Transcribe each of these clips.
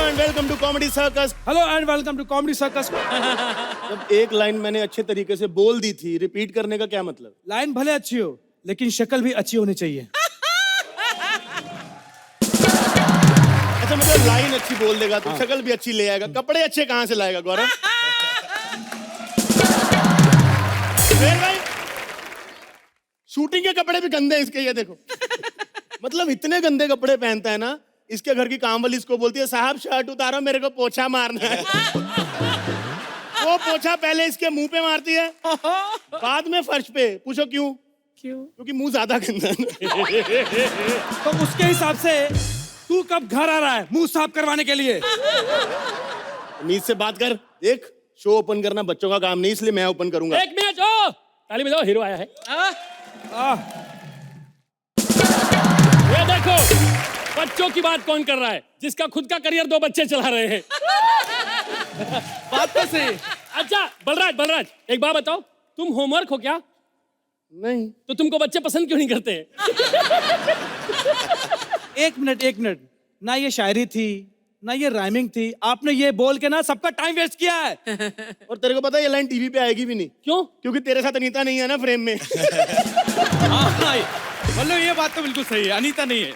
And welcome to comedy circus. Hello and welcome to comedy circus. जब एक line मैंने अच्छे तरीके से बोल दी थी, रिपीट करने का क्या मतलब? लाइन भले अच्छी हो लेकिन शक्ल भी अच्छी होनी चाहिए। अच्छा मतलब लाइन अच्छी बोल देगा तो शक्ल भी अच्छी ले आएगा, कपड़े अच्छे कहाँ से लाएगा गौरव? भाई शूटिंग के कपड़े भी गंदे हैं इसके, ये देखो। मतलब इतने गंदे कपड़े पहनता है ना, इसके घर की काम वाली इसको बोलती है साहब शर्ट उतारो मेरे को पोछा मारना है। वो पोछा पहले इसके मुंह पे मारती है, बाद में फर्श पे। पूछो क्यों? क्योंकि मुंह ज्यादा गंदा है। तो उसके हिसाब से तू कब घर आ रहा है मुंह साफ करवाने के लिए? मीत से बात कर। देख शो ओपन करना बच्चों का काम नहीं, इसलिए मैं ओपन करूंगा। एक मिनट ओ ताली बजाओ, हीरो आया है। ये देखो बच्चों की बात कौन कर रहा है, जिसका खुद का करियर 2 बच्चे चला रहे हैं। बात तो सही। अच्छा बलराज एक बात बताओ, तुम होमवर्क हो क्या? नहीं। तो तुमको बच्चे पसंद क्यों नहीं करते? एक मिनट, ना ये शायरी थी ना ये राइमिंग थी, आपने ये बोल के ना सबका टाइम वेस्ट किया है। और तेरे को पता है ये लाइन टीवी पे आएगी भी नहीं। क्यों? क्योंकि तेरे साथ अनीता नहीं है ना फ्रेम में। मतलब ये बात तो बिल्कुल सही है, अनीता नहीं है,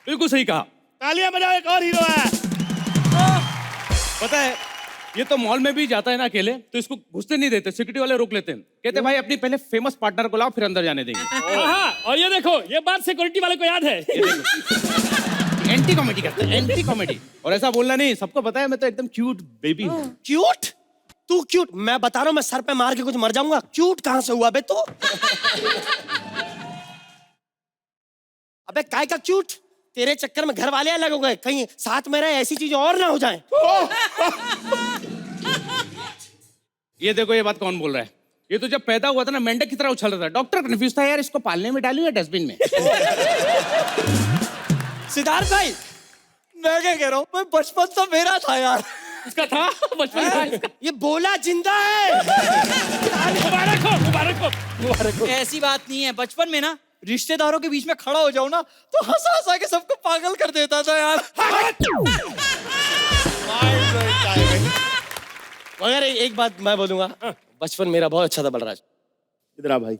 बिल्कुल सही कहा। तालियां बजाओ, एक और हीरो है। पता है ये तो मॉल में भी जाता है ना अकेले, तो इसको घुसने नहीं देते, सिक्योरिटी वाले रोक लेते हैं, कहते भाई अपनी पहले फेमस पार्टनर को लाओ फिर अंदर जाने देंगे। हाँ, और ये देखो ये बात सिक्योरिटी वाले को याद है। एंटी कॉमेडी करते हैं, एंटी कॉमेडी। और ऐसा बोलना नहीं, सबको पता है मैं तो एकदम क्यूट बेबी हूँ। क्यूट? तू क्यूट? मैं बता रहा हूँ, मैं सर पे मार के कुछ मर जाऊंगा। क्यूट कहाँ से हुआ बे तू? अबे काय का क्यूट? तेरे चक्कर में घर वाले अलग हो गए, कहीं साथ में रहे ऐसी चीजें और ना हो जाएं। ये देखो ये बात कौन बोल रहा है, ये तो जब पैदा हुआ था ना मेंढक की तरह उछल रहा था, डॉक्टर कंफ्यूज था यार इसको पालने में डालूं या डस्टबिन में। सिद्धार्थ भाई मैं क्या कह रहा हूँ, मैं बचपन तो मेरा था यार। इसका था बचपन था इसका। ये बोला जिंदा है। मुबारक हो। ऐसी बात नहीं है, बचपन में ना रिश्तेदारों के बीच में खड़ा हो जाओ ना तो हंसा हंसा के सबको पागल कर देता था यार। मगर एक बात मैं बोलूंगा, बचपन मेरा बहुत अच्छा था बलराज। इधर आ भाई।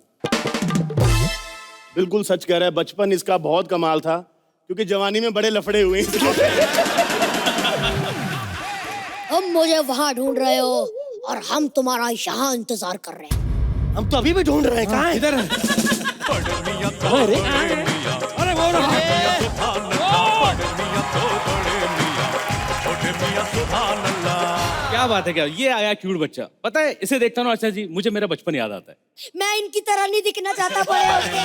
बिल्कुल सच कह रहा है, बचपन इसका बहुत कमाल था, क्योंकि जवानी में बड़े लफड़े हुए। तुम मुझे वहाँ ढूंढ रहे हो और हम तुम्हारा यहाँ इंतजार कर रहे हैं। हम तो अभी भी ढूंढ रहे हैं, कहाँ है? इधर अरे वो रहा। क्या बात है, क्या ये आया क्यूट बच्चा। पता है इसे देखता हूँ अच्छा जी मुझे मेरा बचपन याद आता है। मैं इनकी तरह नहीं दिखना चाहता बड़े होके।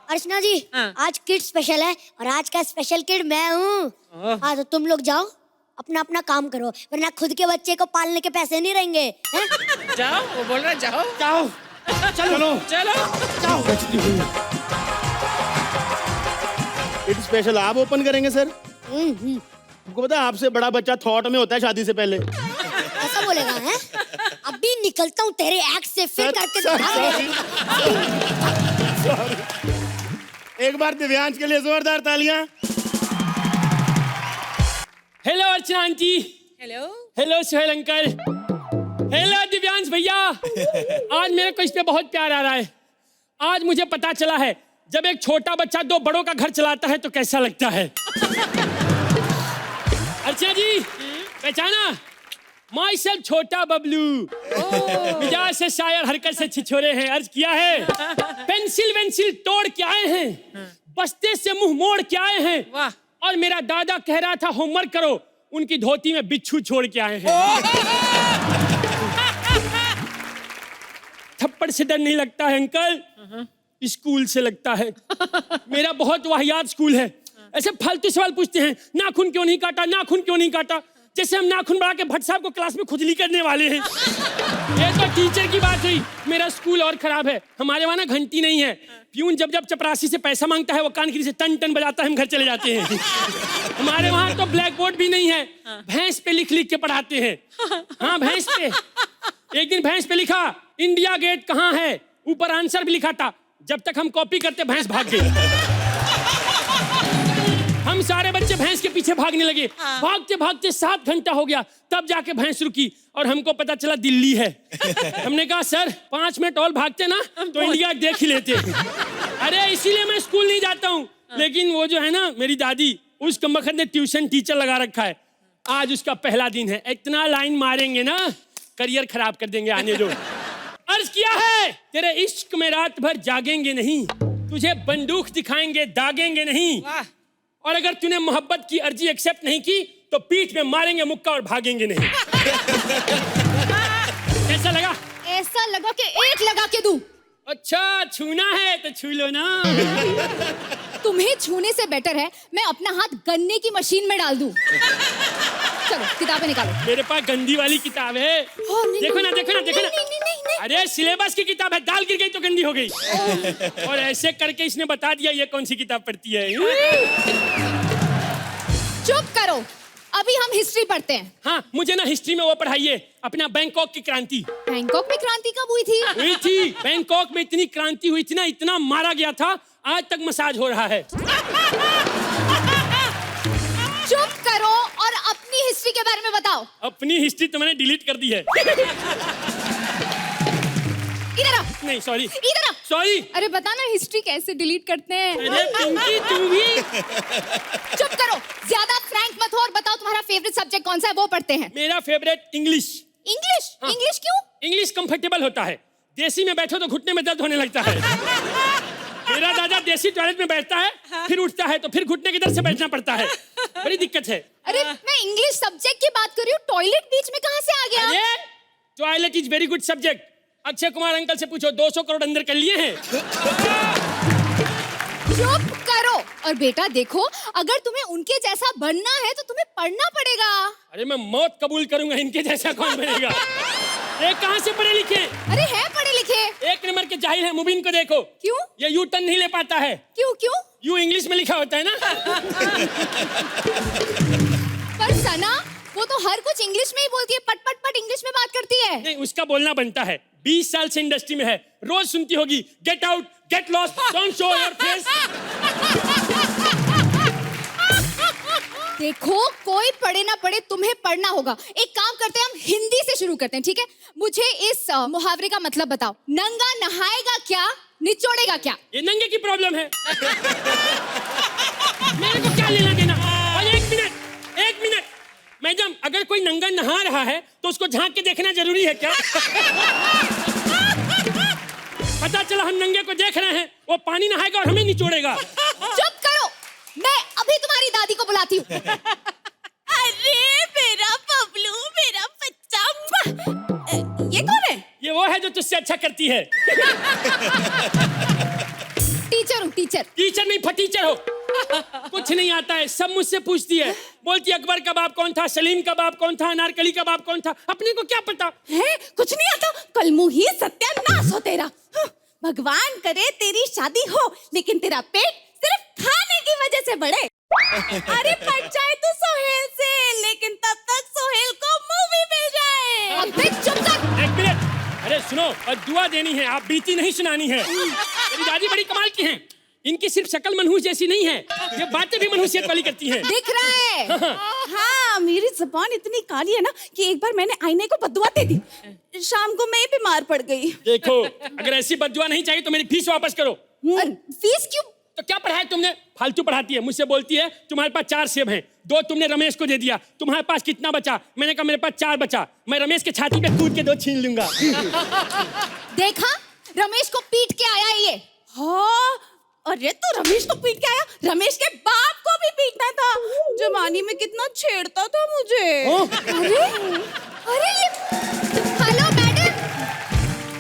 अर्चना जी आज किड स्पेशल है और आज का स्पेशल किड मैं हूँ। हाँ तो तुम लोग जाओ अपना अपना काम करो, वरना खुद के बच्चे को पालने के पैसे नहीं रहेंगे। जाओ, वो बोल रहा है जाओ। जाओ चलो। इट स्पेशल आप ओपन करेंगे सर? आपको पता है आपसे बड़ा बच्चा थॉट में होता है शादी से पहले। ऐसा बोलेगा है? अभी निकलता हूँ तेरे एक्ट से, फिर करके एक बार दिव्यांश के लिए जोरदार तालियां। Hello Archana aunty. Hello Sohail uncle. Hello Divyansh भैया। आज मेरे को इस पे बहुत प्यार आ रहा है। आज मुझे पता चला है जब एक छोटा बच्चा 2 बड़ों का घर चलाता है तो कैसा लगता है। अर्चना जी पहचाना? माई सेल्फ छोटा बबलू। मिजाज से शायर, हरकत से छिछोरे हैं। अर्ज किया है पेंसिल वेंसिल तोड़ के आए हैं, बस्ते से मुंह मोड़ के आए हैं। वाह। और मेरा दादा कह रहा था होमवर्क करो, उनकी धोती में बिच्छू छोड़ के आए हैं। थप्पड़ से डर नहीं लगता है अंकल, स्कूल से लगता है। मेरा बहुत वाहियात स्कूल है। ऐसे फालतू सवाल पूछते हैं, नाखून क्यों नहीं काटा, नाखून क्यों नहीं काटा, जैसे हम नाखून बढ़ा के भट्ट साहब को क्लास में खुजली करने वाले हैं। ये तो टीचर की बात हुई। मेरा स्कूल और खराब है, हमारे वहाँ ना घंटी नहीं है। प्यून जब जब चपरासी से पैसा मांगता है वो कानखिरी से टन टन बजाता है, हम घर चले जाते हैं। हमारे वहाँ तो ब्लैक बोर्ड भी नहीं है, भैंस पे लिख लिख के पढ़ाते हैं। हाँ भैंस पे। एक दिन भैंस पे लिखा इंडिया गेट कहाँ है, ऊपर आंसर भी लिखा था। जब तक हम कॉपी करते भैंस भाग गई। हम सारे बच्चे भैंस के पीछे भागने लगे। भागते भागते 7 घंटा हो गया, तब जाके भैंस रुकी और हमको पता चला दिल्ली है। हमने कहा सर 5 मिनट और भागते ना तो इंडिया देख ही लेते। अरे इसीलिए मैं स्कूल नहीं जाता हूँ। लेकिन वो जो है ना मेरी दादी, उस कमबख्त ने ट्यूशन टीचर लगा रखा है। आज उसका पहला दिन है, इतना लाइन मारेंगे ना करियर खराब कर देंगे। आने दो। अर्ज किया है तेरे इश्क में रात भर जागेंगे नहीं, तुझे बंदूक दिखाएंगे दागेंगे नहीं, और अगर तूने मोहब्बत की अर्जी एक्सेप्ट नहीं की तो पीठ में मारेंगे मुक्का और भागेंगे नहीं। कैसा लगा? ऐसा लगा कि एक लगा के दूं। अच्छा छूना है तो छू लो ना। तुम्हें छूने से बेटर है मैं अपना हाथ गन्ने की मशीन में डाल दूं। चलो किताबें निकालो। मेरे पास गंदी वाली किताब है। नहीं, देखो ना, देखो ना, देखो ना। नहीं। अरे सिलेबस की किताब है, दाल गिर गई तो गंदी हो गई। और ऐसे करके इसने बता दिया ये कौन सी किताब पढ़ती है। चुप करो, अभी हम हिस्ट्री पढ़ते हैं। हाँ मुझे ना हिस्ट्री में वो पढ़ाइए, अपना बैंकॉक की क्रांति। बैंकॉक में क्रांति कब हुई थी? हुई थी बैंकॉक में, इतनी क्रांति हुई थी ना, इतना मारा गया था, आज तक मसाज हो रहा है। चुप करो और अपनी हिस्ट्री के बारे में बताओ। अपनी हिस्ट्री तो मैंने डिलीट कर दी है। इधर आओ। नहीं सॉरी, इधर आओ। सॉरी। अरे बता ना हिस्ट्री कैसे डिलीट करते हैं। अरे पिंकी तू भी। चुप करो, ज्यादा फ्रैंक मत हो और बताओ तुम्हारा फेवरेट सब्जेक्ट कौन सा है, वो पढ़ते हैं। मेरा फेवरेट इंग्लिश। इंग्लिश? हाँ। इंग्लिश क्यों? इंग्लिश कंफर्टेबल होता है, देसी में बैठो तो घुटने में दर्द होने लगता है। मेरा दादा देसी टॉयलेट में बैठता है, फिर उठता है तो फिर घुटने की तरफ से बैठना पड़ता है, बड़ी दिक्कत है। अरे मैं इंग्लिश सब्जेक्ट की बात कर रही हूँ, टॉयलेट बीच में कहाँ से आ गया? अरे toilet is very good subject. Akshay Kumar uncle से पूछो, 200 करोड़ अंदर कर लिए हैं। चुप करो। और बेटा देखो, अगर तुम्हें उनके जैसा बनना है तो तुम्हें पढ़ना पड़ेगा। अरे मैं मौत कबूल करूंगा, इनके जैसा कौन बनेगा। ये कहाँ से पढ़े लिखे? अरे है पढ़े लिखे। 1 नंबर के जाहिल है। मुबीन को देखो, क्यों? ये यू टर्न नहीं ले पाता है। क्यों? यू इंग्लिश में लिखा होता है ना। पर सना वो तो हर कुछ इंग्लिश में ही बोलती है, पट पट पट इंग्लिश में बात करती है। नहीं उसका बोलना बनता है, 20 साल से इंडस्ट्री में है, रोज सुनती होगी get out, get lost, don't show your face. देखो कोई पढ़े ना पढ़े तुम्हें पढ़ना होगा। एक काम करते हैं, हम हिंदी से शुरू करते हैं, ठीक है? मुझे इस मुहावरे का मतलब बताओ। नंगा नहाएगा क्या, निचोड़ेगा क्या? ये नंगे की प्रॉब्लम है। मेरे को क्या लेना देना? और एक मिनट मैडम, अगर कोई नंगा नहा रहा है तो उसको झांक के देखना जरूरी है क्या? पता चला हम नंगे को देख रहे हैं, वो पानी नहाएगा और हमें निचोड़ेगा। चुप करो, मैं अभी तुम्हारी दादी को बुलाती हूँ। अरे मेरा बबलू, मेरा बच्चा। ये कौन है? ये वो है जो तुझसे अच्छा करती है। टीचर हूँ, टीचर। टीचर नहीं फटीचर हो। कुछ नहीं आता है, सब मुझसे पूछती है, बोलती है अकबर का बाप कौन था, सलीम का बाप कौन था, अनारकली का बाप कौन था। अपने को क्या पता है? कुछ नहीं आता। कल मुही सत्यानाश हो तेरा। भगवान करे तेरी शादी हो, लेकिन तेरा पेट सिर्फ खाने की वजह से बढ़े। अरे पट जाए तू सोहेल से, लेकिन तब तक सोहेल को मूवी मिल जाए। अबे चुप कर। 1 मिनट। अरे सुनो, और दुआ देनी है, आप बीती नहीं सुनानी है। मेरी दादी बड़ी कमाल की हैं, इनकी सिर्फ शक्ल मनहूस जैसी नहीं है, ये बातें भी मनहूसियत वाली करती हैं। दिख रहा है। हाँ मेरी जुबान इतनी काली है ना कि एक बार मैंने आईने को बददुआ दे दी, शाम को मैं बीमार पड़ गई। देखो अगर ऐसी बददुआ नहीं चाहिए तो मेरी फीस वापस करो। फीस क्यों? तो क्या पढ़ाया तुमने? फालतू पढ़ाती है। मुझसे बोलती है तुम्हारे पास 4 सेब हैं, 2 तुमने रमेश को दे दिया, तुम्हारे पास कितना बचा? मैंने कहा मेरे पास 4 बचा, मैं रमेश के छाती पे कूद के 2 छीन लूंगा। देखा, रमेश को पीट के आया है ये। हाँ, अरे तू रमेश को पीट के आया? रमेश के बाप को भी पीटना था, जवानी में कितना छेड़ता था मुझे। अरे ये हेलो मैडम,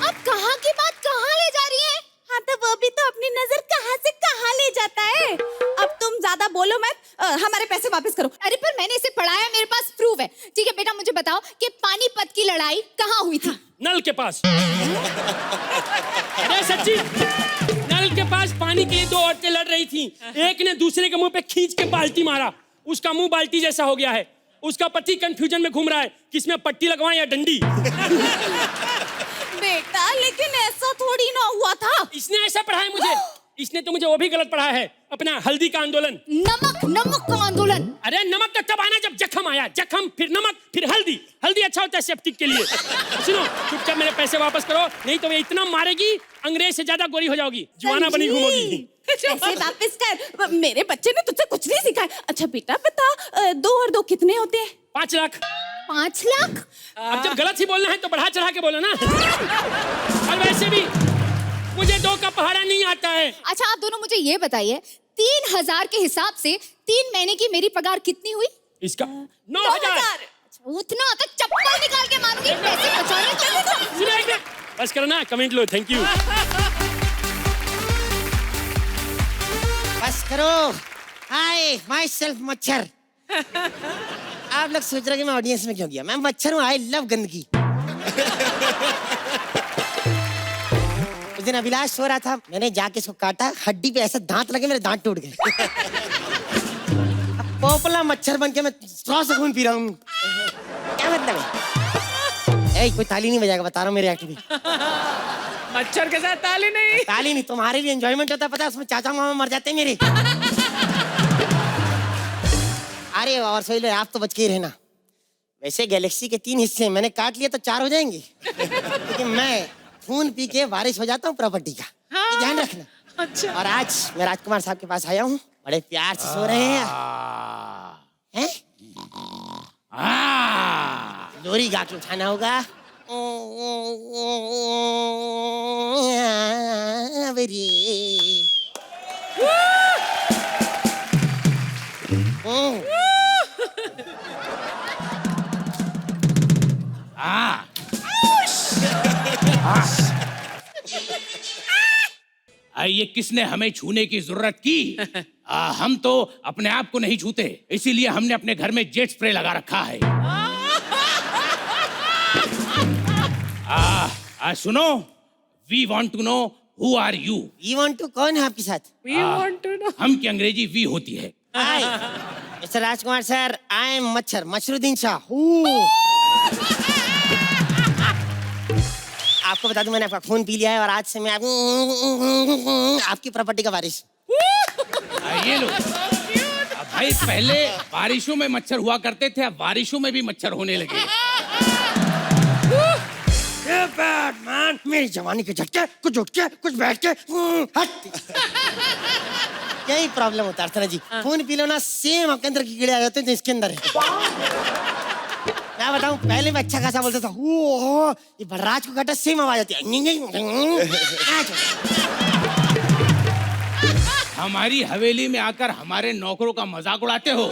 अब कहाँ की बात कहाँ ले जा रही है? हाँ तो वो भी तो अपनी नजर कहाँ से कहाँ ले जाता है। अब तुम ज्यादा बोलो मत, हमारे पैसे वापस करो। अरे पर मैंने इसे पढ़ाया, मेरे पास प्रूफ है। ठीक है बेटा, मुझे बताओ कि पानीपत की लड़ाई कहाँ हुई थी? नल के पास। अरे सच्ची, नल के पास पानी के लिए 2 औरतें लड़ रही थी, एक ने दूसरे के मुंह पे खींच के बाल्टी मारा, उसका मुंह बाल्टी जैसा हो गया है। उसका पति कंफ्यूजन में घूम रहा है किसमें पट्टी लगवाएं या डंडी। बेटा लेकिन ऐसा थोड़ी ना हुआ था। इसने ऐसा पढ़ाया मुझे। इसने तो मुझे वो भी गलत पढ़ा है, अपना हल्दी का आंदोलन। नमक का आंदोलन। अरे नमक तो तब आना जब जख्म आया, जख्म फिर नमक फिर हल्दी। हल्दी अच्छा होता है सेप्टिक के लिए। सुनो, चुपचाप मेरे पैसे वापस करो, नहीं तो वे इतना मारेगी अंग्रेज से ज्यादा गोरी हो जाओगी, जुआना बनी घूमोगी। पैसे वापस कर, मेरे बच्चे ने तुझसे कुछ नहीं सीखा है। अच्छा बेटा बता, 2 और 2 कितने होते हैं? 5 लाख। 5 लाख? अब जब गलत ही बोलना है तो बढ़ा चढ़ा के बोलो ना। और वैसे भी मुझे 2 का पहाड़ा नहीं आता है। अच्छा आप दोनों मुझे ये बताइए, 3000 के हिसाब से 3 महीने की मेरी पगार कितनी हुई? इसका 9000। उतना तो चप्पल निकाल के मारूंगी, पैसे बचाने चलेगा। बस करो ना, कमेंट लो, थैंक यू। बस करो। हाय माई सेल्फ मच्छर। आप लोग सोच रहे कि मैं ऑडियंस में क्यों गया? मैं मच्छर हूँ, आई लव गंदगी। उस दिन अभिलाष सो रहा था, मैंने जाके इसको काटा, हड्डी पे ऐसा दांत लगे मेरे दांत टूट गए। अब पोपला मच्छर बन के मैं स्ट्रॉ से खून पी रहा हूँ। क्या मतलब है? कोई ताली नहीं बजाएगा, बता रहा हूँ मेरे एक्ट में। मच्छर के साथ ताली नहीं। ताली नहीं, तुम्हारे लिए एंजॉयमेंट होता है, पता है? उसमें चाचा मामा मर जाते हैं मेरे। अरे और सोइले, आप तो बच के ही रहना। वैसे गैलेक्सी के 3 हिस्से हैं, मैंने काट लिया तो 4 हो जाएंगे। लेकिन मैं खून पी के वारिस हो जाता हूँ प्रॉपर्टी का, ये ध्यान रखना। अच्छा। और आज मैं राजकुमार साहब के पास आया हूँ, बड़े प्यार से सो रहे हैं। हैं? लोरी गा के उठाना होगा। ये किसने हमें छूने की जरूरत की? हम तो अपने आप को नहीं छूते, इसीलिए हमने अपने घर में जेट स्प्रे लगा रखा है। सुनो, we want to know who are you. We want to कौन है आपके साथ? We want to know. हम की अंग्रेजी वी होती है। हाय mister Rajkumar sir, I am मच्छर, मशरुद्दीन शाह। आपको बता दूं, मैंने आपका खून पी लिया है और आज से मैं आपकी प्रॉपर्टी का वारिस। ये लो। भाई पहले बारिशों में मच्छर हुआ करते थे, अब बारिशों में भी मच्छर होने लगे। बैटमैन, मेरी जवानी के झटके, कुछ उठ के कुछ बैठ के हट। यही प्रॉब्लम होता है अर्चना जी, खून पी लो ना, सेम आपके अंदर कीड़े आ जाते हैं जो इसके अंदर है। मैं बताऊं, पहले मैं अच्छा खासा बोलता था, ओ ये बलराज को काटा सेम आवाज आती है। हमारी हवेली में आकर हमारे नौकरों का मजाक उड़ाते हो।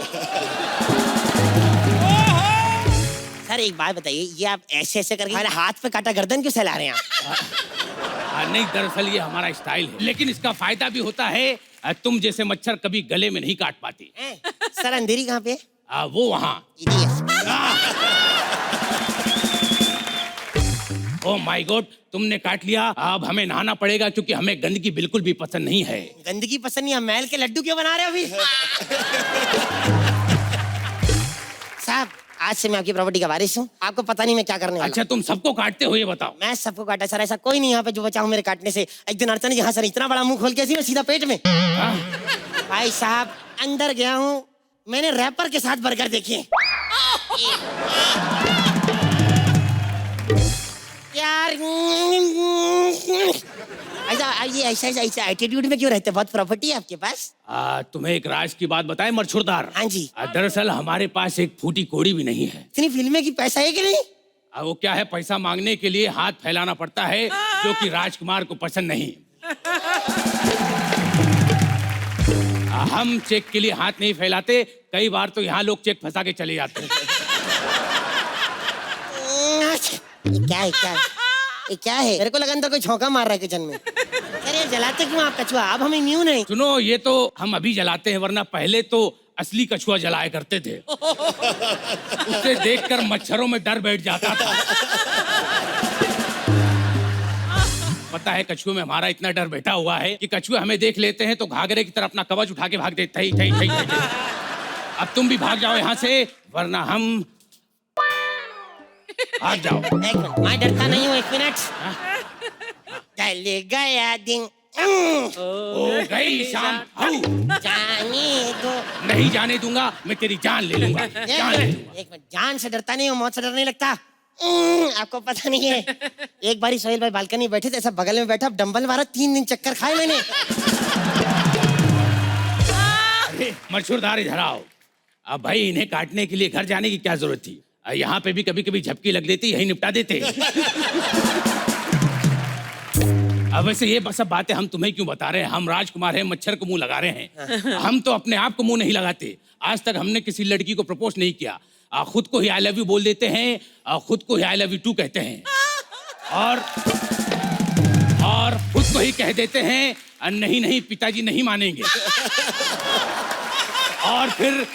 सर एक बात बताइए, ये आप ऐसे ऐसे करके हमारे हाथ पे काटा गर्दन क्यों सहला रहे हैं आप? नहीं, दरअसल ये हमारा स्टाइल है, लेकिन इसका फायदा भी होता है। तुम जैसे मच्छर कभी गले में नहीं काट पाते। सर अंधेरी कहाँ पे? वो वहाँ। ओह माय गॉड, तुमने काट लिया। अब हमें नहाना पड़ेगा क्योंकि हमें गंदगी बिल्कुल भी पसंद नहीं है। गंदगी पसंद नहीं है? मैल के लड्डू क्यों बना रहे हो अभी? साहब आज से मैं आपकी प्रॉपर्टी का वारिस हूँ, आपको पता नहीं मैं क्या करने वाला। अच्छा तुम सबको काटते हो, ये बताओ। मैं सबको काटा सर, ऐसा कोई नहीं यहाँ पे जो बचा हूँ मेरे काटने से। एक दिन अर्चना जी, हाँ सर, इतना बड़ा मुंह खोल के ऐसी सीधा पेट में। भाई साहब अंदर गया हूँ, मैंने रैपर के साथ बर्गर देखे यार। ऐसा एटीट्यूड में क्यों रहते? बहुत प्रॉपर्टी है आपके पास। तुम्हें एक राज की बात बताएं मरछुरदार। हाँ जी। दरअसल हमारे पास एक फूटी कोड़ी भी नहीं है। इतनी फिल्में की पैसा है कि नहीं? वो क्या है, पैसा मांगने के लिए हाथ फैलाना पड़ता है, जो कि राजकुमार को पसंद नहीं। हम चेक के लिए हाथ नहीं फैलाते, कई बार तो यहाँ लोग चेक फंसा के चले जाते हैं। ये क्या है? मेरे को लगा अंदर कोई झोंका मार रहा है किचन में। अरे जलाते क्यों आप कछुआ? अब हम इम्यून है। सुनो, ये तो हम अभी जलाते हैं, वरना पहले तो असली कछुआ जलाया करते थे। उसे देखकर मच्छरों में डर बैठ जाता था। पता है कछुए में हमारा इतना डर बैठा हुआ है कि कछुए हमें देख लेते हैं तो घाघरे की तरह अपना कवच उठा के भाग देते हैं। अब तुम भी भाग जाओ यहाँ से, वरना हम भाग जाओ। एक मिनट, मैं डरता नहीं हूँ। एक मिनट। चल गया दिन, हो गई शाम हाउ जाने दो। नहीं जाने दूंगा, मैं तेरी जान ले लूंगा, जान ले लूंगा। एक मिनट, जान से डरता नहीं हूँ, मौत से डर नहीं लगता। आपको पता नहीं है, एक बारी सोहेल भाई बालकनी बैठे थे, ऐसा बगल में बैठा, डंबल मारा, 3 दिन चक्कर खाए मैंने। अरे मशहूरदार इधर आओ। अब भाई इन्हें काटने के लिए घर जाने की क्या जरूरत थी? यहाँ पे भी कभी कभी झपकी लग देती, यही निपटा देते। अब वैसे ये सब बातें हम तुम्हें क्यों बता रहे हैं? हम राजकुमार हैं, मच्छर को मुंह लगा रहे हैं। हम तो अपने आप को मुंह नहीं लगाते। आज तक हमने किसी लड़की को प्रपोज नहीं किया। खुद को ही आई लव यू बोल देते हैं, खुद को ही आई लव यू टू कहते हैं, और खुद को ही कह देते हैं नहीं नहीं पिताजी नहीं मानेंगे, और फिर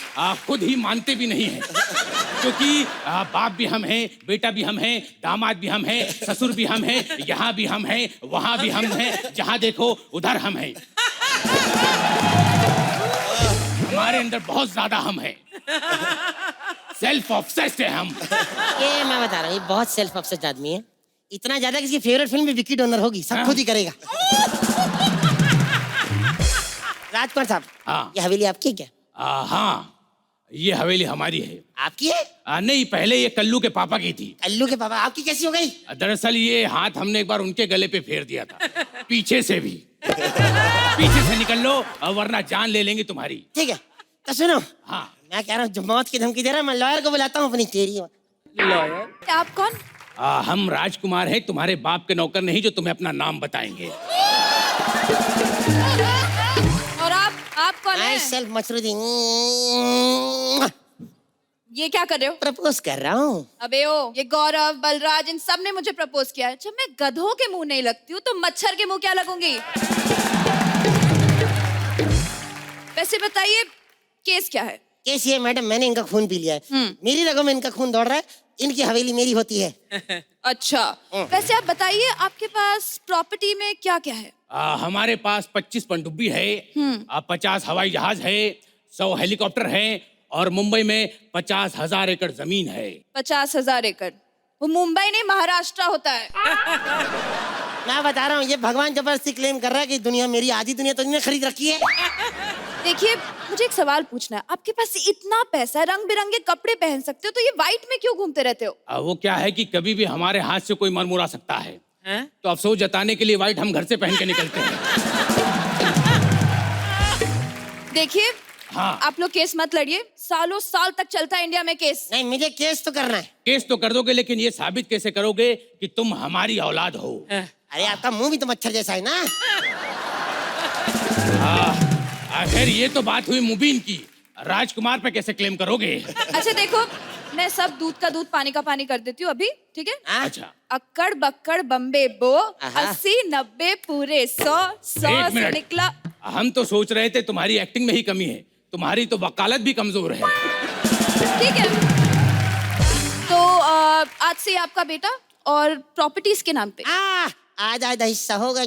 खुद ही मानते भी नहीं हैं, क्योंकि बाप भी हम हैं, बेटा भी हम हैं, दामाद भी हम हैं, ससुर भी हम हैं, यहाँ भी हम हैं, वहां भी हम हैं, जहां देखो उधर हम हैं। हमारे अंदर बहुत ज्यादा हम हैं, सेल्फ ऑब्सेस्ड है हम। ये मैं बता रहा हूँ, ये बहुत सेल्फ ऑब्सेस्ड आदमी है, इतना ज्यादा कि इसकी फेवरेट फिल्म भी विकी डोनर होगी, सब खुद ही करेगा। राजकुमार साहब, हाँ। ये हवेली आपकी क्या? हाँ, ये हवेली हमारी है। आपकी है? नहीं, पहले ये कल्लू के पापा की थी। कल्लू के पापा, आपकी कैसी हो गई? दरअसल ये हाथ हमने एक बार उनके गले पे फेर दिया था, पीछे से भी। पीछे से निकल लो, वरना जान ले लेंगे तुम्हारी। ठीक है, तो सुनो, हाँ, मैं कह रहा हूँ, जो मौत की धमकी दे रहा है, मैं लॉयर को बुलाता हूँ अपनी तेरी। लॉयर? आप कौन? हम राजकुमार हैं, तुम्हारे बाप के नौकर नहीं जो तुम्हें अपना नाम बताएंगे। और आप कौन आई हैं? सेल्फ मसरूदीन, ये क्या कर रहे हो? प्रपोज कर रहा हूँ। अबे ओ, ये गौरव, बलराज, इन सब ने मुझे प्रपोज किया है। जब मैं गधों के मुंह नहीं लगती हूँ, तो मच्छर के मुंह क्या लगूंगी? वैसे बताइए, केस क्या है? केस ये मैडम, मैंने इनका खून पी लिया है, मेरी रगों में इनका खून दौड़ रहा है, इनकी हवेली मेरी होती है। अच्छा, वैसे आप बताइए, आपके पास प्रॉपर्टी में क्या क्या है? हमारे पास 25 पनडुब्बी है, 50 हवाई जहाज है, 100 हेलीकॉप्टर है, और मुंबई में 50,000 एकड़ जमीन है। 50,000 एकड़? वो मुंबई नहीं, महाराष्ट्र होता है। मैं बता रहा हूँ, ये भगवान जबरदस्ती क्लेम कर रहा है कि दुनिया मेरी, आधी दुनिया तो इन्होंने खरीद रखी है। देखिए, मुझे एक सवाल पूछना है। आपके पास इतना पैसा है, रंग बिरंगे कपड़े पहन सकते हो, तो ये व्हाइट में क्यों घूमते रहते हो? वो क्या है कि कभी भी हमारे हाथ से कोई मरमुरा सकता है, तो अफसोस जताने के लिए व्हाइट हम घर से पहन के निकलते हैं। देखिए, हाँ। आप लोग केस मत लड़िए, सालों साल तक चलता है इंडिया में केस। नहीं, मुझे केस तो करना है। केस तो कर दोगे, लेकिन ये साबित कैसे करोगे कि तुम हमारी औलाद हो? अरे आपका मुंह भी तो मच्छर जैसा है ना। आखिर ये तो बात हुई मुबीन की, राजकुमार पे कैसे क्लेम करोगे? अच्छा देखो, मैं सब दूध का दूध पानी का पानी कर देती हूँ अभी, ठीक है? अच्छा, अक्कड़ बक्कड़ बम्बे बो, 80 90 पूरे 100 एक से मिनट। निकला। हम तो सोच रहे थे तुम्हारी एक्टिंग में ही कमी है, तुम्हारी तो वकालत भी कमजोर है। ठीक है, तो आज से आपका बेटा और प्रॉपर्टीज के नाम पे। आधा आधा हिस्सा होगा,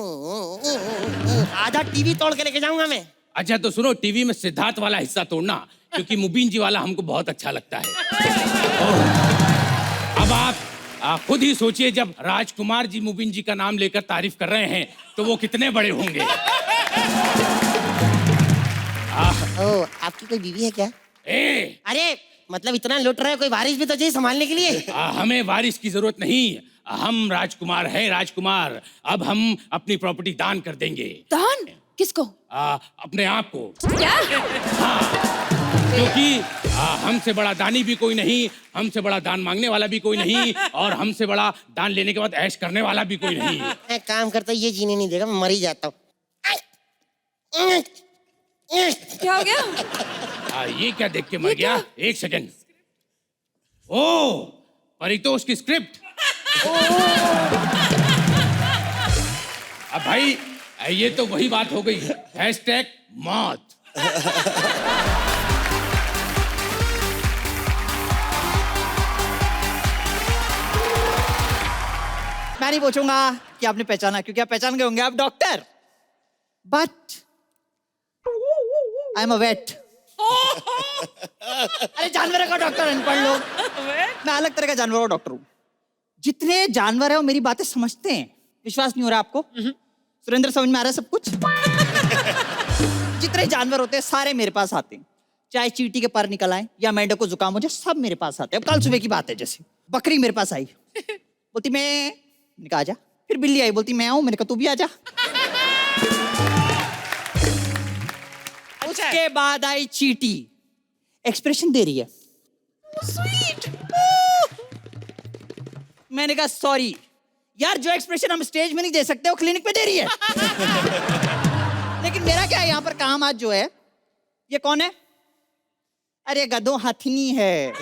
आधा टीवी तोड़ के लेके जाऊंगा मैं। अच्छा तो सुनो, टीवी में सिद्धार्थ वाला हिस्सा तोड़ना, क्योंकि मुबीन जी वाला हमको बहुत अच्छा लगता है। अब आप खुद ही सोचिए, जब राजकुमार जी मुबीन जी का नाम लेकर तारीफ कर रहे हैं, तो वो कितने बड़े होंगे। ओ, आपकी कोई बीवी है क्या? अरे मतलब इतना लुट रहा है, कोई वारिस भी तो चाहिए संभालने के लिए। हमें वारिस की जरूरत नहीं, हम राजकुमार हैं, राजकुमार। अब हम अपनी प्रॉपर्टी दान कर देंगे। दान? किसको? अपने आप को। क्या? हाँ, क्योंकि हमसे बड़ा दानी भी कोई नहीं, हमसे बड़ा दान मांगने वाला भी कोई नहीं, और हमसे बड़ा दान लेने के बाद ऐश करने वाला भी कोई नहीं। मैं काम करता, ये जीने नहीं देगा, मैं मर ही जाता हूँ। क्या हो गया? ये क्या देख के मर गया? एक सेकंड। ओ, परितोष की स्क्रिप्ट। अब भाई ये तो वही बात हो गई, #मौत। मैं नहीं पूछूंगा कि आपने पहचाना, क्योंकि आप पहचान गए होंगे, आप doctor. But I am a vet. अरे जानवरों का डॉक्टर अनपढ़ लोग, मैं अलग तरह का जानवरों का डॉक्टर हूँ। जितने जानवर है वो मेरी बातें समझते हैं। विश्वास नहीं हो रहा आपको? सुरेंद्र समझ में आ रहा है सब कुछ? जितने जानवर होते हैं सारे मेरे पास आते हैं, चाहे चींटी के पर निकल आए या मेंढक को जुकाम हो जाए, सब मेरे पास आते हैं। अब कल सुबह की बात है, जैसे बकरी मेरे पास आई, बोलती मैंने कहा आजा। फिर बिल्ली आई, बोलती मैं आऊं, मैंने कहा तू भी आजा। उसके बाद आई चींटी, एक्सप्रेशन दे रही है, स्वीट। मैंने कहा सॉरी यार, जो एक्सप्रेशन हम स्टेज में नहीं दे सकते वो क्लिनिक पे दे रही है। लेकिन मेरा क्या है यहाँ पर काम आज जो है, ये कौन है? अरे गधों हथिनी है।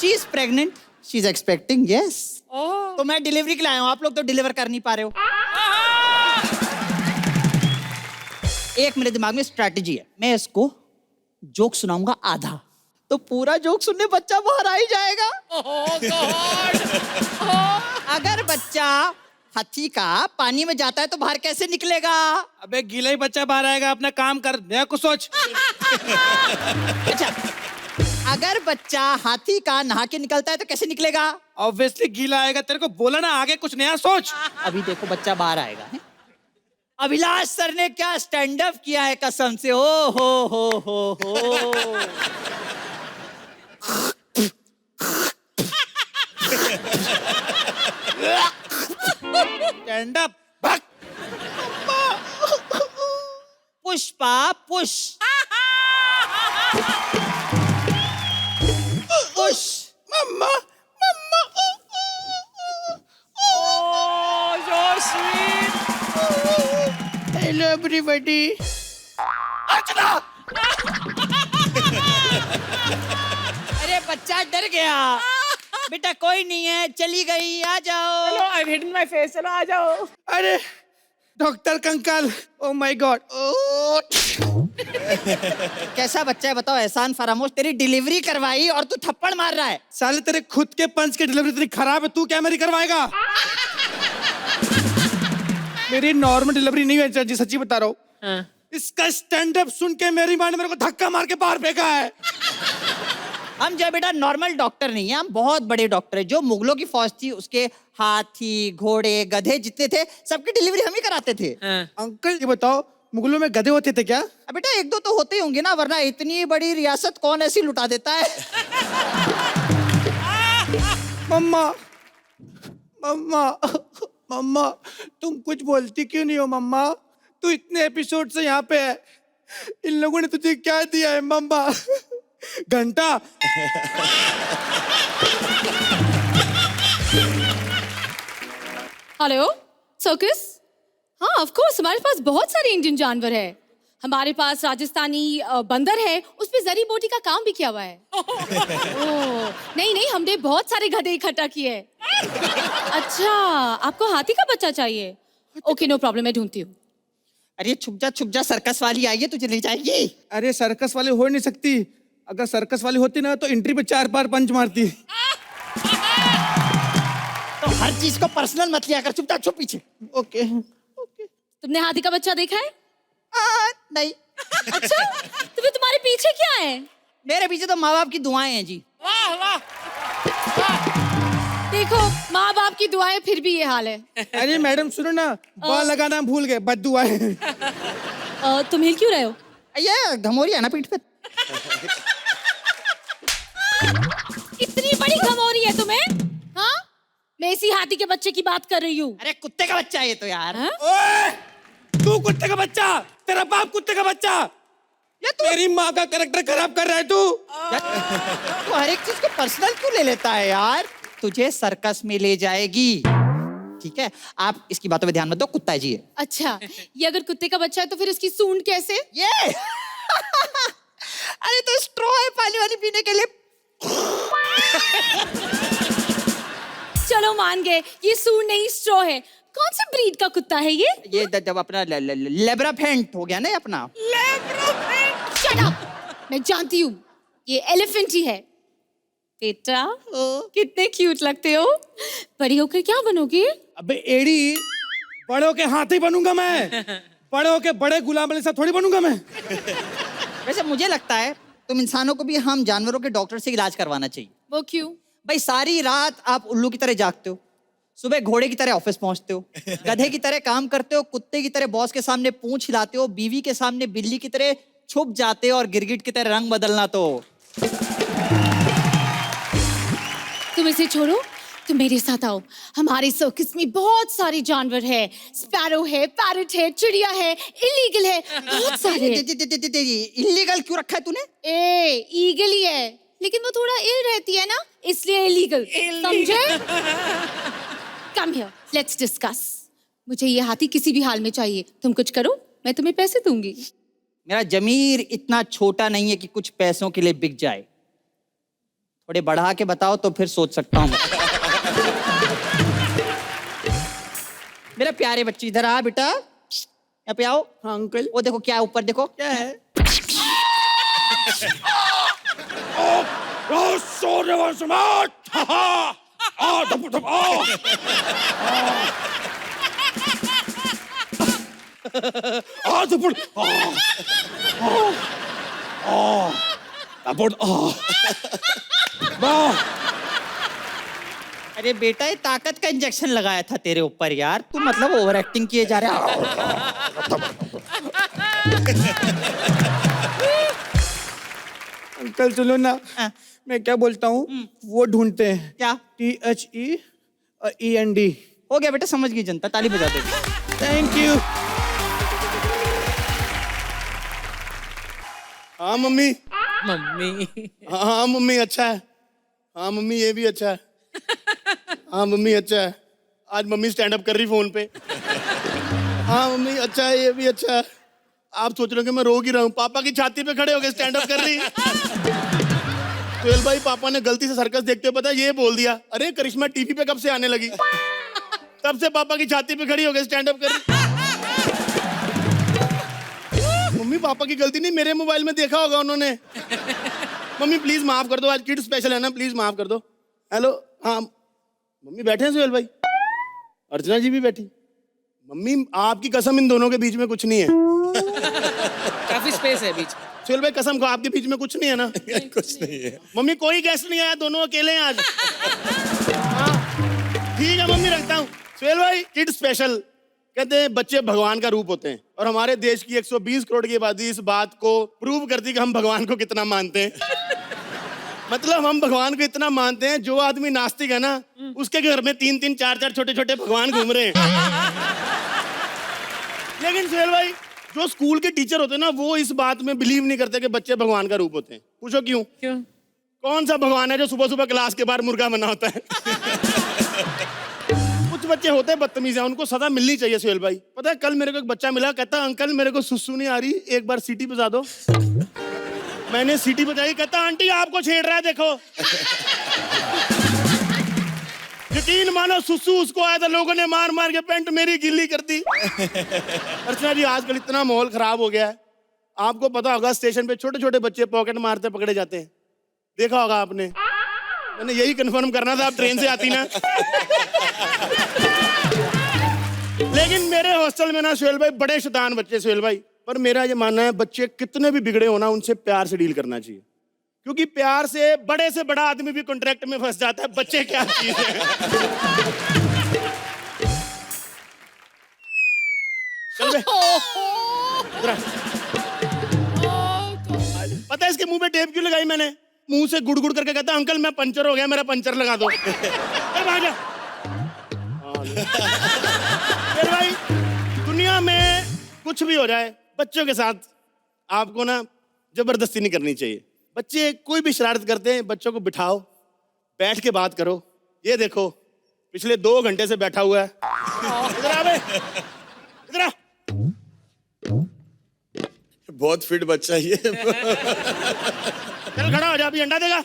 She is pregnant, she is expecting, yes. तो मैं डिलीवरी के लिए आया हूँ, आप लोग तो डिलीवर कर नहीं पा रहे हो। एक मेरे दिमाग में स्ट्रैटेजी है, मैं इसको जोक सुनाऊंगा आधा, तो पूरा जोक सुनने बच्चा बाहर आ ही जाएगा। अगर बच्चा हाथी का पानी में जाता है तो बाहर कैसे निकलेगा? अबे गीला ही बच्चा बाहर आएगा, अपना काम कर, नया कुछ सोच। अच्छा, अगर बच्चा हाथी का नहा के निकलता है तो कैसे निकलेगा? ऑब्वियसली गीला आएगा, तेरे को बोला ना, आगे कुछ नया सोच। अभी देखो बच्चा बाहर आएगा है? अभिलाष सर ने क्या स्टैंड अप किया है, कसम से। ओ हो। Stand up. Pushpa push push. Mamma hello everybody. अरे बच्चा डर गया। बेटा कोई नहीं है, चली गई, आ जाओ। चलो, I've hidden my face, चलो आ जाओ। अरे डॉक्टर कंकाल, ओ माय गॉड। कैसा बच्चा है बताओ? एहसान फरामोश, तेरी डिलीवरी करवाई और तू थप्पड़ मार रहा है। साले तेरे खुद के पंच की डिलीवरी इतनी खराब है, तू क्या मेरी करवाएगा? मेरी नॉर्मल डिलीवरी नहीं है जी, सच्ची बता रहा हूँ। इसका स्टैंड अप सुन के मेरी माँ ने मेरे को धक्का मार के बाहर फेंका है। हम जो बेटा नॉर्मल डॉक्टर नहीं है, हम बहुत बड़े डॉक्टर है। जो मुगलों की फौज थी उसके हाथी घोड़े गधे जितने थे सबकी डिलीवरी हम ही कराते थे। अंकल ये बताओ, मुगलों में गधे होते थे क्या? अब बेटा एक दो तो होते ही होंगे ना, वरना इतनी बड़ी रियासत कौन ऐसी लुटा देता है? मम्मा मम्मा मम्मा, तुम कुछ बोलती क्यों नहीं हो मम्मा? तू इतने एपिसोड से यहाँ पे है, इन लोगों ने तुझे क्या दिया है मम्मा? घंटा। Hello circus. हाँ ऑफ कोर्स, हमारे पास बहुत सारे इंडियन जानवर है। हमारे पास राजस्थानी बंदर है, उसपे जरी बोटी का काम भी किया हुआ है। ओह नहीं, हमने बहुत सारे गधे इकट्ठा किए। अच्छा, आपको हाथी का बच्चा चाहिए? ओके नो प्रॉब्लम, मैं ढूंढती हूँ। अरे छुप जा, सर्कस वाली आई है, तुझे ले जाएगी। अरे सर्कस वाले हो नहीं सकती, अगर सर्कस वाली होती ना तो एंट्री पे 4 बार पंच मारती। तो हर चीज को पर्सनल मत लिया कर, चुप पीछे। ओके। तुमने हाथी का बच्चा देखा है? नहीं। अच्छा, तो फिर तुम्हारे पीछे क्या है? मेरे पीछे तो माँ बाप की दुआएं हैं जी। देखो, माँ बाप की दुआएं फिर भी ये हाल है। अरे मैडम सुनो ना, बाल लगाना भूल गए, बद्दुआ है। तुम हिल क्यों रहे हो? ये घमोरी है ना पीठ पे। इतनी बड़ी घमौरी है तुम्हें? हाँ, मैं इसी हाथी के बच्चे की बात कर रही हूँ। अरे कुत्ते का बच्चा है ये तो यार। ओए, तू कुत्ते का बच्चा, तेरा बाप कुत्ते का बच्चा। ये तू तेरी माँ का कैरेक्टर खराब कर रहा है तू। तू हर एक चीज को पर्सनल क्यों ले लेता है यार? तुझे सर्कस में ले जाएगी, ठीक है? आप इसकी बातों पे ध्यान मत दो, कुत्ता है जी ये। अच्छा, ये अगर कुत्ते का बच्चा है तो फिर इसकी सूंड कैसे? ये अरे तो स्ट्रॉ है पानी वाली पीने के लिए। चलो मान गए, ये सूंड नहीं स्ट्रॉ है। कौन सी ब्रीड का कुत्ता है ये? ये जब अपना लेब्राफेंट हो गया ना अपना। Shut up! मैं जानती हूँ, ये एलिफेंट ही है। बेटा कितने क्यूट लगते हो। बड़ी होकर क्या बनोगे? अबे एड़ी, बड़े होके हाथी बनूंगा मैं, बड़े होके बड़े गुलाम अली साहब थोड़ी बनूंगा मैं। वैसे मुझे लगता है तुम इंसानों को भी हम जानवरों के डॉक्टर से इलाज करवाना चाहिए। वो क्यों? भाई सारी रात आप उल्लू की तरह जागते हो, सुबह घोड़े की तरह ऑफिस पहुंचते हो, गधे की तरह काम करते हो, कुत्ते की तरह बॉस के सामने पूंछ हिलाते हो, बीवी के सामने बिल्ली की तरह छुप जाते हो और गिरगिट की तरह रंग बदलना तो। तुम इसे छोड़ो, तुम मेरे साथ आओ। हमारे सर्कस में बहुत सारे जानवर है, स्पैरो है, पैरट है, चिड़िया है, इलीगल है, बहुत सारे। इलीगल क्यों रखा है तूने? ईगल ही है, लेकिन वो थोड़ा इल रहती है ना, इसलिए इलीगल, समझे? Come here, let's discuss. मुझे ये हाथी किसी भी हाल में चाहिए। तुम कुछ करो, मैं तुम्हें पैसे दूंगी। मेरा जमीर इतना छोटा नहीं है कि कुछ पैसों के लिए बिक जाए। थोड़े बढ़ा के बताओ तो फिर सोच सकता हूँ। मेरा प्यारे बच्चे, इधर आ बेटा, यहाँ पे आओ। हाँ अंकल। वो देखो क्या है ऊपर, देखो क्या है? अरे बेटा, ये ताकत का इंजेक्शन लगाया था तेरे ऊपर यार, तू मतलब ओवर एक्टिंग किए जा रहा है। अंकल सुनो ना, मैं क्या बोलता हूँ, वो ढूंढते हैं। क्या? THEEND। हो गया बेटा, समझ गई जनता, ताली बजा दो। Thank you. हाँ मम्मी। मम्मी। हाँ मम्मी अच्छा है। हाँ मम्मी ये भी अच्छा है। हाँ मम्मी अच्छा है। आज मम्मी स्टैंड अप कर रही फोन पे। हाँ मम्मी अच्छा है, ये भी अच्छा है। आप सोच रहे हो कि मैं रो ही रहा हूँ, पापा की छाती पे खड़े होके स्टैंड अप कर रही। सोहेल भाई, पापा ने गलती से सर्कस देखते हुए पता ये बोल दिया, अरे करिश्मा टीवी पे कब से आने लगी। तब से पापा की छाती पे खड़ी होके स्टैंड अप कर रही। मम्मी पापा की गलती नहीं, मेरे मोबाइल में देखा होगा उन्होंने। मम्मी प्लीज माफ कर दो, आज किड स्पेशल है ना, प्लीज माफ कर दो। हेलो, हाँ मम्मी बैठे हैं सोहेल भाई, अर्चना जी भी बैठी। मम्मी आपकी कसम, इन दोनों के बीच में कुछ नहीं है। काफी स्पेस है बीच। सोहेल भाई कसम को, आपके बीच में कुछ नहीं है ना? कुछ नहीं है मम्मी कोई गेस्ट नहीं आया, दोनों अकेले हैं आज। हाँ ठीक है मम्मी, रखता हूँ। सोहेल भाई किड स्पेशल, कहते हैं बच्चे भगवान का रूप होते हैं, और हमारे देश की 120 करोड़ की आबादी इस बात को प्रूव करती है कि हम भगवान को कितना मानते हैं। मतलब हम भगवान को इतना मानते हैं, जो आदमी नास्तिक है ना, उसके घर में 3-3, 4-4 छोटे-छोटे भगवान घूम रहे हैं। लेकिन सोहेल भाई, जो स्कूल के टीचर होते हैं ना, वो इस बात में बिलीव नहीं करते कि बच्चे भगवान का रूप होते हैं। पूछो क्यों? कौन सा भगवान है जो सुबह सुबह क्लास के बाहर मुर्गा बना होता है? कुछ बच्चे होते हैं बदतमीज हैं, उनको सजा मिलनी चाहिए सोहेल भाई। पता है कल मेरे को एक बच्चा मिला, कहता अंकल मेरे को सुसु नहीं आ रही, एक बार सीटी बजा दो। मैंने सीटी बजाई, कहता आंटी आपको छेड़ रहा है देखो। यकीन मानो सुसु उसको आया था, लोगों ने मार मार के पैंट मेरी गिल्ली कर दी। अर्चना जी आजकल इतना माहौल खराब हो गया है, आपको पता होगा स्टेशन पे छोटे छोटे बच्चे पॉकेट मारते पकड़े जाते हैं, देखा होगा आपने। मैंने यही कंफर्म करना था, आप ट्रेन से आती ना। लेकिन मेरे हॉस्टल में ना सोहेल भाई बड़े शैतान बच्चे सोहेल भाई, पर मेरा ये मानना है बच्चे कितने भी बिगड़े हो ना, उनसे प्यार से डील करना चाहिए, क्योंकि प्यार से बड़े से आदमी भी कॉन्ट्रैक्ट में फंस जाता है। बच्चे क्या चीज है। चल बे। इधर आ। पता है इसके मुंह पे टेप क्यों लगाई मैंने? मुंह से गुड़ गुड़ करके कहता अंकल मैं पंचर हो गया, मेरा पंचर लगा दो। भाग जा। फिर भाई दुनिया में कुछ भी हो जाए, बच्चों के साथ आपको ना जबरदस्ती नहीं करनी चाहिए। बच्चे कोई भी शरारत करते हैं, बच्चों को बिठाओ, बैठ के बात करो। ये देखो पिछले 2 घंटे से बैठा हुआ है। इधर आ बे, इधर आ। बहुत फिट बच्चा ये। चल खड़ा हो जा, अभी अंडा देगा।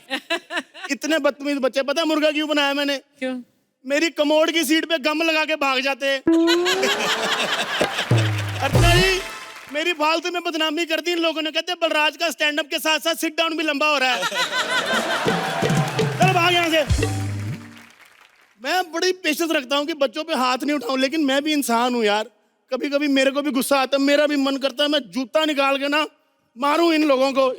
इतने बदतमीज बच्चे, पता है मुर्गा क्यों बनाया मैंने? क्यों? मेरी कमोड की सीट पे गम लगा के भाग जाते हैं। अर्चना जी मेरी फालतू में बदनामी कर दी इन लोगों ने, कहते बलराज का स्टैंड अप के साथ साथ सिट डाउन भी लंबा हो रहा है। चल भाग यहाँ से। मैं बड़ी पेशेंस रखता हूँ कि बच्चों पे हाथ नहीं उठाऊं, लेकिन मैं भी इंसान हूँ यार, कभी कभी मेरे को भी गुस्सा आता है, मेरा भी मन करता है मैं जूता निकाल के ना मारूं इन लोगों को।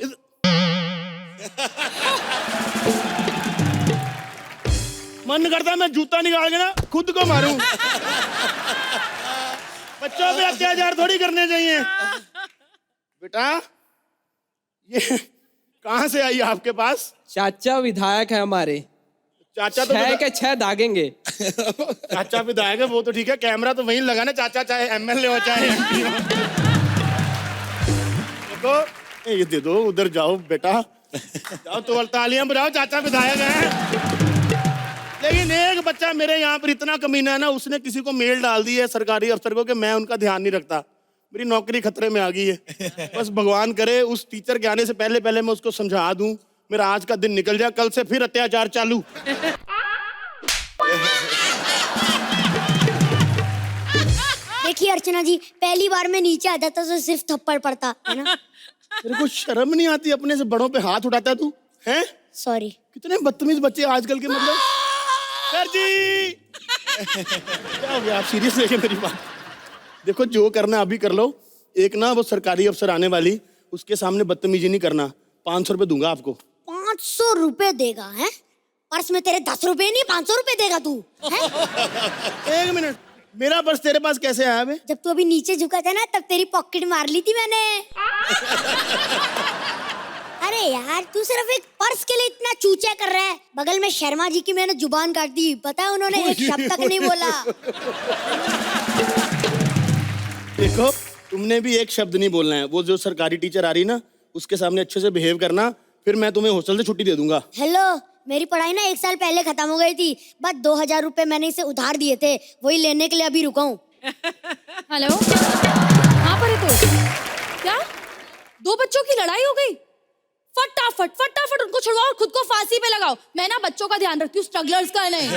मन करता है मैं जूता निकाल के ना खुद को मारूं। बच्चों पे अत्याचार थोड़ी करने चाहिए। बेटा ये कहाँ से आई आपके पास? चाचा विधायक है हमारे, चाचा तो 6 के 6 दागेंगे। चाचा विधायक है वो तो ठीक है, कैमरा तो वहीं लगा ना, चाचा चाहे एमएलए हो चाहे MP हो। देखो ये दे दो, उधर जाओ बेटा, जाओ तो तालियां बजाओ, चाचा विधायक है। लेकिन एक बच्चा मेरे यहाँ पर इतना कमीना है ना, उसने किसी को मेल डाल दी है सरकारी अफसर को कि मैं उनका ध्यान नहीं रखता, मेरी नौकरी खतरे में आ गई है। बस भगवान करे उस टीचर के आने से पहले पहले मैं उसको समझा दूं, मेरा आज का दिन निकल जाए, कल से फिर अत्याचार चालू। देखिए अर्चना जी, पहली बार मैं नीचे आ जाता तो सिर्फ थप्पड़ पड़ता है ना। तेरे को शर्म नहीं आती? अपने से बड़ों पे हाथ उठाता है तू, हैं? सॉरी। कितने बदतमीज बच्चे आजकल के, मतलब। सर जी क्या हो गया? आप सीरियस लेके मेरी बात? देखो जो करना अभी कर लो। एक ना वो सरकारी अफसर आने वाली, उसके सामने बदतमीजी नहीं करना। 500 रुपए दूंगा आपको। 500 रुपए देगा है? पर्स में तेरे 10 रुपए नहीं, 500 रुपए देगा तू है? एक मिनट, मेरा पर्स तेरे पास कैसे आया बे? जब तू अभी नीचे झुका था ना, तब तेरी पॉकेट मार ली थी मैंने। अरे यार तू सिर्फ एक पर्स के लिए इतना चूचा कर रहा है। बगल में शर्मा जी की मैंने जुबान काट दी, पता है उन्होंने एक शब्द तक नहीं बोला। देखो तुमने भी एक शब्द नहीं बोलना है। वो जो सरकारी टीचर आ रही ना, उसके सामने अच्छे से बिहेव करना, फिर मैं तुम्हें हॉस्टल से छुट्टी दे दूंगा। हेलो, मेरी पढ़ाई ना 1 साल पहले खत्म हो गई थी, बस 2000 रुपए मैंने इसे उधार दिए थे, वही लेने के लिए अभी रुका हूँ। हेलो, कहाँ पर है तू? क्या 2 बच्चों की लड़ाई हो गई? फटाफट फटाफट उनको छुड़वाओ और खुद को फांसी पे लगाओ। मैं ना बच्चों का ध्यान रखती हूँ, स्ट्रगलर्स का नहीं।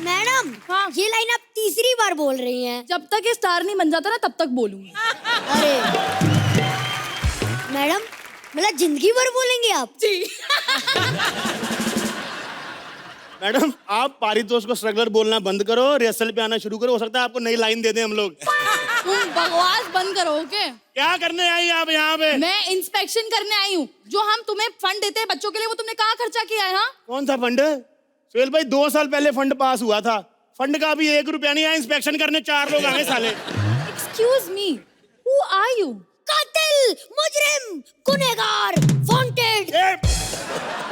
मैडम हाँ? ये लाइन आप तीसरी बार बोल रही हैं। जब तक ये स्टार नहीं बन जाता ना, तब तक बोलूंगी। अरे मैडम, मतलब जिंदगी भर बोलेंगे आप? जी। मैडम आप पारितोष को स्ट्रगलर बोलना बंद करो, रिहर्सल पे आना शुरू करो, हो सकता है आपको नई लाइन दे दें हम लोग। तुम बकवास बंद करो, ओके? क्या करने आई आप यहाँ पे? मैं इंस्पेक्शन करने आई हूँ। जो हम तुम्हें फंड देते हैं बच्चों के लिए, वो तुमने कहाँ खर्चा किया है? हाँ, कौन सा फंड? सुहेल भाई 2 साल पहले फंड पास हुआ था, फंड का अभी 1 रुपया नहीं आया। इंस्पेक्शन करने 4 लोग आए साले। Excuse me, who are you? कातिल, मुजरिम, गुनहगार, वांटेड।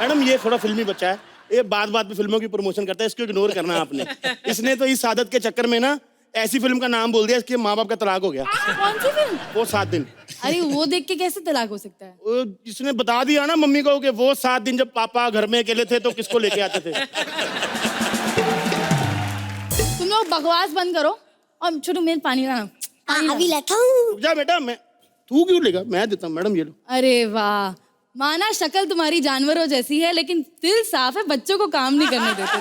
मैडम ये थोड़ा फिल्मी बच्चा है, ये बात बात पे फिल्मों की प्रमोशन करता है, इसको इग्नोर करना आपने। इसने तो इस आदत के चक्कर में ना ऐसी फिल्म का नाम बोल दिया, इसके माँ बाप का तलाक हो गया। कौन सी फिल्म? वो 7 दिन। अरे वो देख के कैसे तलाक हो सकता है? इसने बता दिया ना मम्मी को कि वो 7 दिन जब पापा घर में अकेले थे तो किसको लेके आते थे। तुम लोग बकवास बंद करो और छोटू मेरे पानी लाना। अभी लाता हूँ। जा बेटा, मैं तू क्यों लेगा, मैं देता हूँ। मैडम ये लो। अरे वाह, माना शक्ल तुम्हारी जानवरों जैसी है, लेकिन दिल साफ है, बच्चों को काम नहीं करने देते।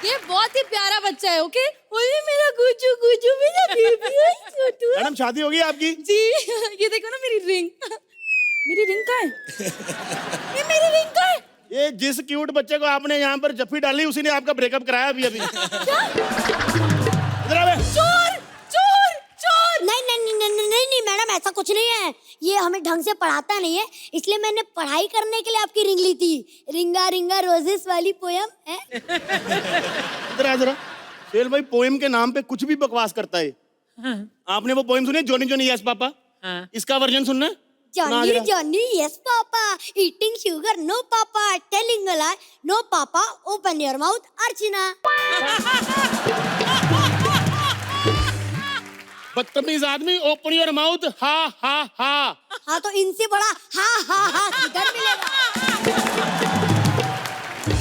ये बहुत ही प्यारा बच्चा है, ओके? ओए मेरा गुजू गुजू, मेरा बेबी है छोटू। मैडम शादी होगी आपकी? जी। ये देखो ना मेरी रिंग। मेरी रिंग कहाँ है? ये मेरी रिंग कहाँ है? ये जिस क्यूट बच्चे को आपने यहाँ पर जफ्फी डाली, उसी ने आपका ब्रेकअप कराया अभी अभी। इधर आ बे। चोर चोर चोर। नहीं नहीं नहीं नहीं नहीं नहीं मैडम, ऐसा कुछ नहीं है। ये हमें ढंग से पढ़ाता नहीं है, इसलिए मैंने पढ़ाई करने के लिए आपकी रिंग ली थी। रिंगा रिंगा रोजेस वाली पोयम है। इधर आ जरा। सुहेल भाई पोएम के नाम पे कुछ भी बकवास करता है। हाँ। आपने वो पोएम सुनी, जॉनी जॉनी यस पापा? हाँ। इसका वर्जन सुनना है? Johnny Johnny yes papa, eating sugar no papa, telling a lie no papa, open your mouth Archana. बदतमीज आदमी, ओपन योर माउथ हा हा हा। हाँ तो इनसे बड़ा हा हा हा किधर मिलेगा?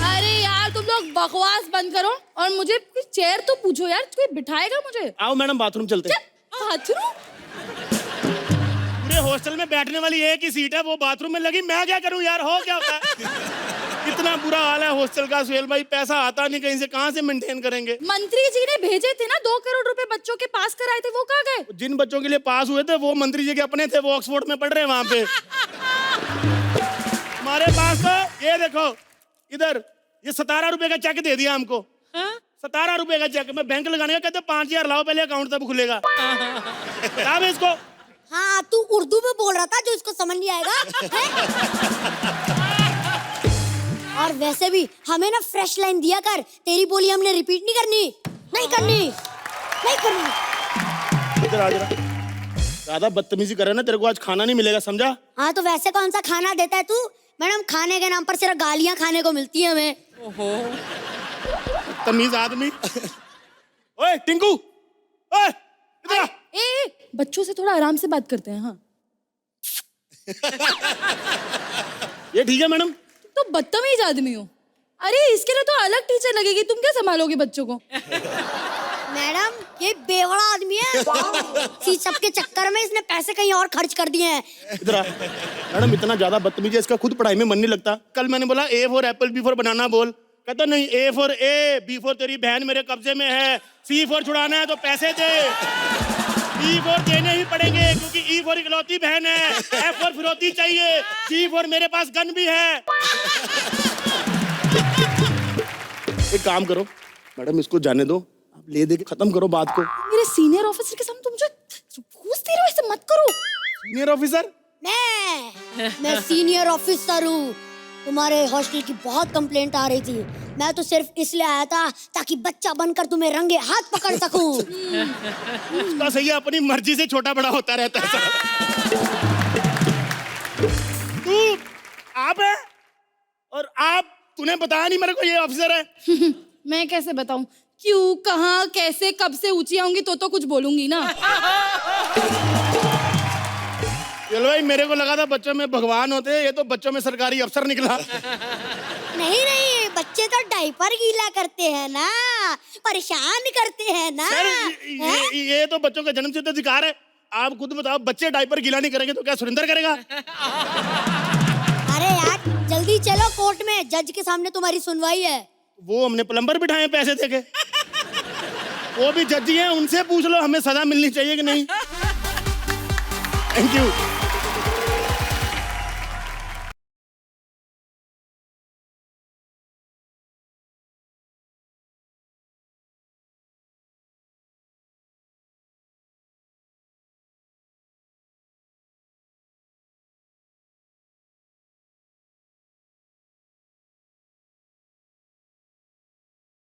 अरे यार तुम लोग बकवास बंद करो और मुझे चेयर तो पूछो यार, कोई बिठाएगा मुझे? आओ मैडम बाथरूम चलते हैं। बाथरूम? पूरे हॉस्टल में बैठने वाली एक ही सीट है, वो बाथरूम में लगी, मैं क्या करूं यार? हो क्या होता है? इतना बुरा हाल है हॉस्टल का सुहेल भाई, पैसा आता नहीं कहीं से, कहाँ से मेंटेन करेंगे? मंत्री जी ने भेजे थे ना 2 करोड़ रुपए बच्चों के पास कराए थे, वो कहाँ गए? जिन बच्चों के लिए पास हुए थे वो मंत्री जी के अपने थे, वो ऑक्सफोर्ड में पढ़ रहे हैं वहां पे। हमारे पास तो ये देखो, इधर ये 17 रुपए का चेक दे दिया हमको। 17 रुपए का चेक, मैं बैंक लगाने का कहते 5000 लाओ पहले, अकाउंट तब खुलेगा। बता इसको। हाँ तू उर्दू में बोल रहा था जो इसको समझ नहीं आएगा। और वैसे भी हमें ना फ्रेश लाइन दिया कर, तेरी बोली हमने रिपीट नहीं करनी, नहीं करनी, नहीं करनी। इधर आ जरा, ज्यादा बदतमीजी कर रहा है ना, तेरे को आज खाना नहीं मिलेगा, समझा? हाँ तो वैसे कौन सा खाना देता है तू? मैडम खाने के नाम पर सिर्फ गालियां खाने को मिलती है हमें। तमीज आदमी। ओए टिंकू, ओए इधर आ। बच्चों से थोड़ा आराम से बात करते हैं। हाँ ये ठीक है मैडम? तो बदतमीज आदमी हो। अरे इसके लिए तो अलग टीचर लगेगी, तुम क्या संभालोगे बच्चों को? मैडम ये बेवड़ा आदमी है, सी सबके चक्कर में इसने पैसे कहीं और खर्च कर दिए हैं। इधर आ। मैडम इतना ज्यादा बदतमीजी है, इसका खुद पढ़ाई में मन नहीं लगता। कल मैंने बोला A for apple, B for banana बोल, कहता नहीं A for A, B for तेरी बहन मेरे कब्जे में है, सी फॉर छुड़ाना है तो पैसे दे, ई फॉर देने ही पड़ेंगे क्योंकि ई फॉर इकलौती बहन है, एफ फॉर फिरौती चाहिए, जी फॉर मेरे पास गन भी है। एक काम करो मैडम, इसको जाने दो, आप ले दे के खत्म करो बात को। मेरे सीनियर ऑफिसर के सामने तुम जो घूसते रहो, ऐसे मत करो। Senior officer? मैं सीनियर ऑफिसर हूँ। तुम्हारे हॉस्टल की बहुत कंप्लेंट आ रही थी, मैं तो सिर्फ इसलिए आया था ताकि बच्चा बनकर तुम्हें रंगे हाथ पकड़ सकूं। उसका सही है, अपनी मर्जी से छोटा बड़ा होता रहता है। तू आप है और आप, तूने बताया नहीं मेरे को ये ऑफिसर है। मैं कैसे बताऊं क्यों, कहाँ, कैसे, कब से ऊंची आऊंगी तो कुछ बोलूंगी ना। चलो भाई, मेरे को लगा था बच्चों में भगवान होते हैं, ये तो बच्चों में सरकारी अफसर निकला। नहीं नहीं, बच्चे तो डायपर गीला करते हैं ना, परेशान करते हैं ना। सर ये तो बच्चों का जन्मसिद्ध अधिकार है। आप खुद बताओ, बच्चे डायपर गीला नहीं करेंगे तो क्या सुरेंद्र करेगा? अरे यार जल्दी चलो कोर्ट में, जज के सामने तुम्हारी सुनवाई है। वो हमने प्लम्बर बिठाए पैसे देके, वो भी जज ही हैं, उनसे पूछ लो हमें सजा मिलनी चाहिए कि नहीं। Thank you.